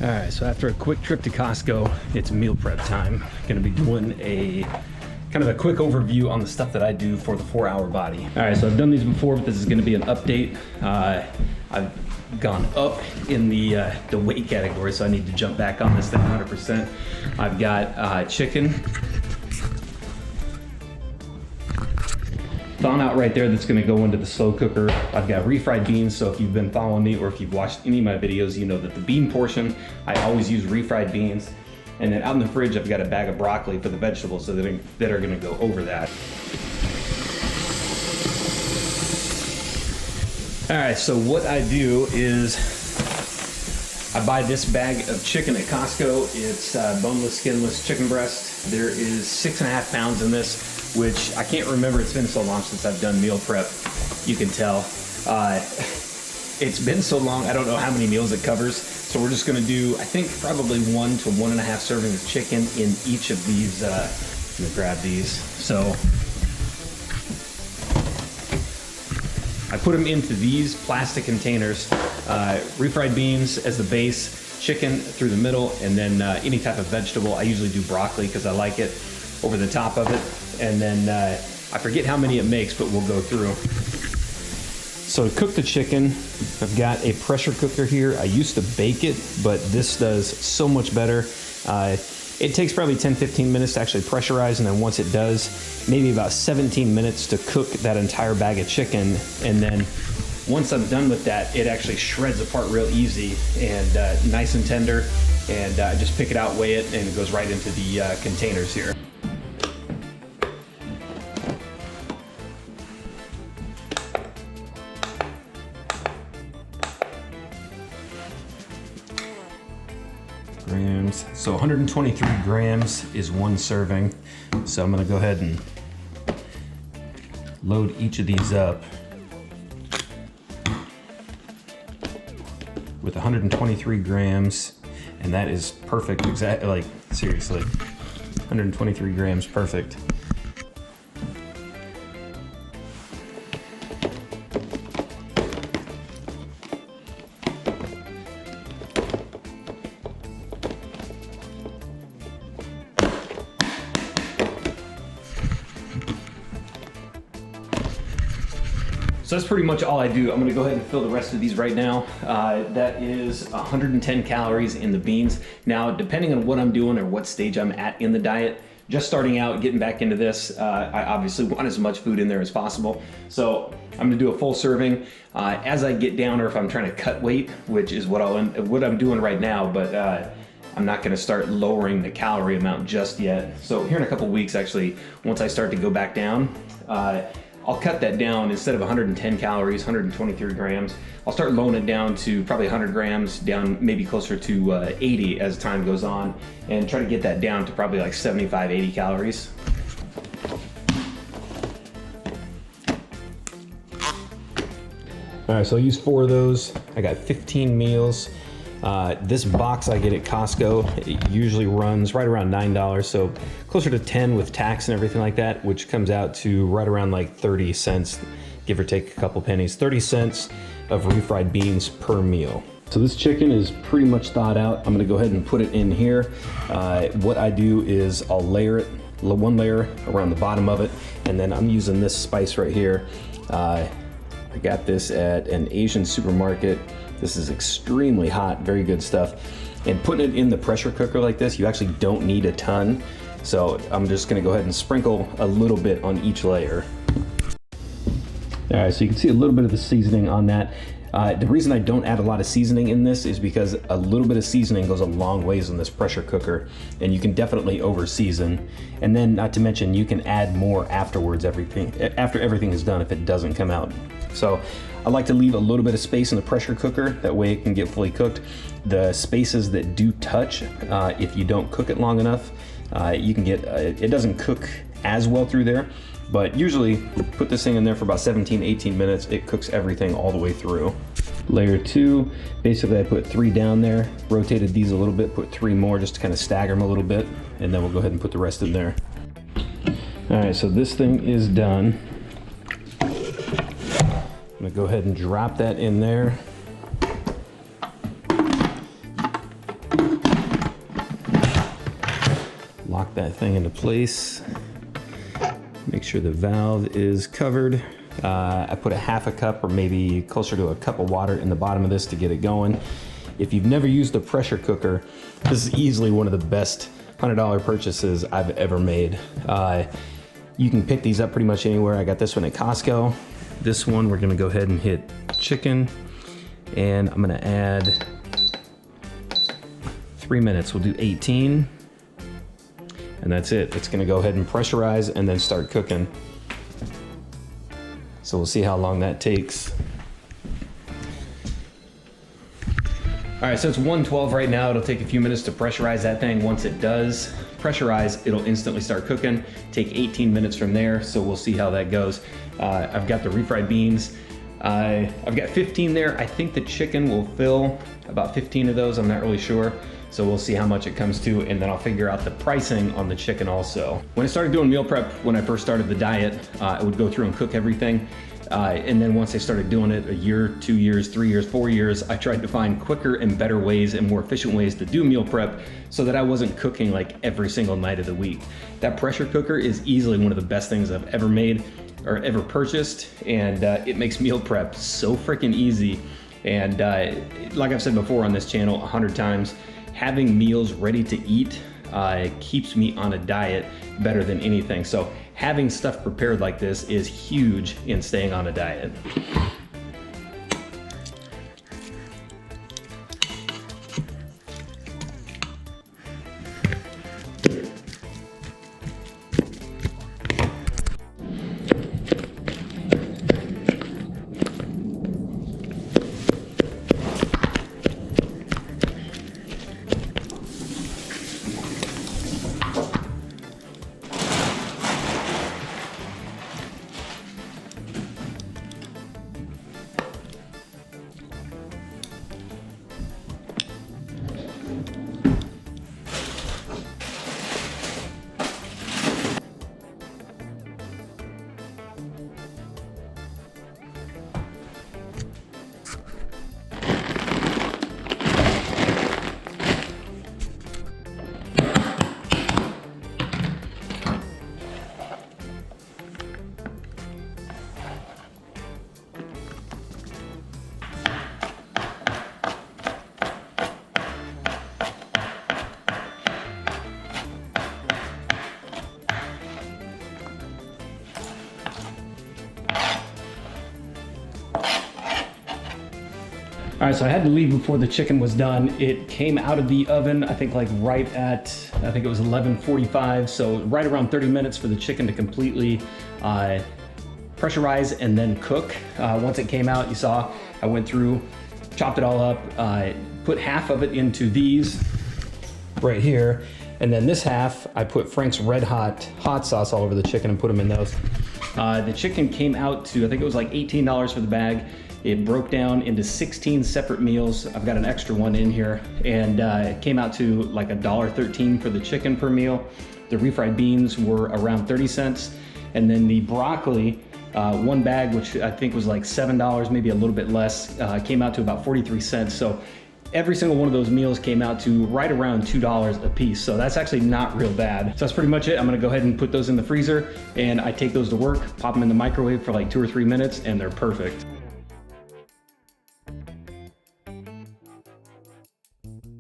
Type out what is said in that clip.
All right, so after a quick trip to Costco, it's meal prep time. Gonna be doing a kind of a quick overview on the stuff that I do for the 4-Hour Body. All right, so I've done these before, but this is gonna be an update. I've gone up in the weight category, so I need to jump back on this thing 100%. I've got chicken. Thawing out right there, that's gonna go into the slow cooker. I've got refried beans, so if you've been following me or if you've watched any of my videos, you know that the bean portion, I always use refried beans. And then out in the fridge, I've got a bag of broccoli for the vegetables that are gonna go over that. All right, so what I do is I buy this bag of chicken at Costco. It's boneless, skinless chicken breast. There is 6.5 pounds in this, which I can't remember. It's been so long since I've done meal prep. You can tell. It's been so long, I don't know how many meals it covers. So we're just gonna do, I think probably 1 to 1.5 servings of chicken in each of these. Let me grab these. So I put them into these plastic containers. Refried beans as the base, chicken through the middle, and then any type of vegetable. I usually do broccoli because I like it over the top of it. And then I forget how many it makes, but we'll go through. So to cook the chicken, I've got a pressure cooker here. I used to bake it, but this does so much better. It takes probably 10-15 minutes to actually pressurize, and then once it does, maybe about 17 minutes to cook that entire bag of chicken. And then once I'm done with that, it actually shreds apart real easy and nice and tender. And I just pick it out, weigh it, and it goes right into the containers here. Grams. So 123 grams is 1 serving. So I'm gonna go ahead and load each of these up with 123 grams, and that is perfect. Exactly, like seriously, 123 grams, perfect. So that's pretty much all I do. I'm gonna go ahead and fill the rest of these right now. That is 110 calories in the beans. Now, depending on what I'm doing or what stage I'm at in the diet, just starting out, getting back into this, I obviously want as much food in there as possible. So I'm gonna do a full serving. As I get down, or if I'm trying to cut weight, which is what I'm doing right now, but I'm not gonna start lowering the calorie amount just yet. So here in a couple weeks, actually, once I start to go back down, I'll cut that down. Instead of 110 calories, 123 grams, I'll start lowering it down to probably 100 grams, down maybe closer to 80 as time goes on, and try to get that down to probably like 75, 80 calories. All right, so I used 4 of those. I got 15 meals. This box I get at Costco, it usually runs right around $9, so closer to 10 with tax and everything like that, which comes out to right around like 30 cents, give or take a couple pennies, 30 cents of refried beans per meal. So this chicken is pretty much thawed out. I'm gonna go ahead and put it in here. What I do is I'll layer it, 1 layer around the bottom of it, and then I'm using this spice right here. I got this at an Asian supermarket. This is extremely hot, very good stuff. And putting it in the pressure cooker like this, you actually don't need a ton. So I'm just gonna go ahead and sprinkle a little bit on each layer. All right, so you can see a little bit of the seasoning on that. The reason I don't add a lot of seasoning in this is because a little bit of seasoning goes a long ways in this pressure cooker, and you can definitely over season. And then not to mention, you can add more afterwards, after everything is done if it doesn't come out. So I like to leave a little bit of space in the pressure cooker, that way it can get fully cooked. The spaces that do touch, if you don't cook it long enough, you can get, it doesn't cook as well through there, but usually put this thing in there for about 17, 18 minutes, it cooks everything all the way through. Layer 2, basically I put 3 down there, rotated these a little bit, put 3 more just to kind of stagger them a little bit, and then we'll go ahead and put the rest in there. All right, so this thing is done. I'm gonna go ahead and drop that in there. Lock that thing into place. Make sure the valve is covered. I put a half a cup or maybe closer to a cup of water in the bottom of this to get it going. If you've never used a pressure cooker, this is easily one of the best $100 purchases I've ever made. You can pick these up pretty much anywhere. I got this one at Costco. This one, we're gonna go ahead and hit chicken, and I'm gonna add 3 minutes. We'll do 18, and that's it. It's gonna go ahead and pressurize and then start cooking. So we'll see how long that takes. All right, so it's 112 right now. It'll take a few minutes to pressurize that thing. Once it does pressurize, it'll instantly start cooking. Take 18 minutes from there, so we'll see how that goes. I've got the refried beans. I've got 15 there. I think the chicken will fill about 15 of those. I'm not really sure. So we'll see how much it comes to, and then I'll figure out the pricing on the chicken also. When I started doing meal prep, when I first started the diet, I would go through and cook everything. And then once I started doing it, a year, 2 years, 3 years, 4 years, I tried to find quicker and better ways and more efficient ways to do meal prep so that I wasn't cooking like every single night of the week. That pressure cooker is easily one of the best things I've ever made or ever purchased, and it makes meal prep so freaking easy. And like I've said before on this channel 100 times, having meals ready to eat keeps me on a diet better than anything. So having stuff prepared like this is huge in staying on a diet. All right, so I had to leave before the chicken was done. It came out of the oven, I think like right at, I think it was 11:45, so right around 30 minutes for the chicken to completely pressurize and then cook. Once it came out, you saw, I went through, chopped it all up, put half of it into these right here, and then this half, I put Frank's Red Hot hot sauce all over the chicken and put them in those. The chicken came out to, I think it was like $18 for the bag. It broke down into 16 separate meals. I've got an extra one in here, and it came out to like $1.13 for the chicken per meal. The refried beans were around 30 cents. And then the broccoli, one bag, which I think was like $7, maybe a little bit less, came out to about 43 cents. So every single one of those meals came out to right around $2 a piece. So that's actually not real bad. So that's pretty much it. I'm gonna go ahead and put those in the freezer, and I take those to work, pop them in the microwave for like 2 or 3 minutes, and they're perfect.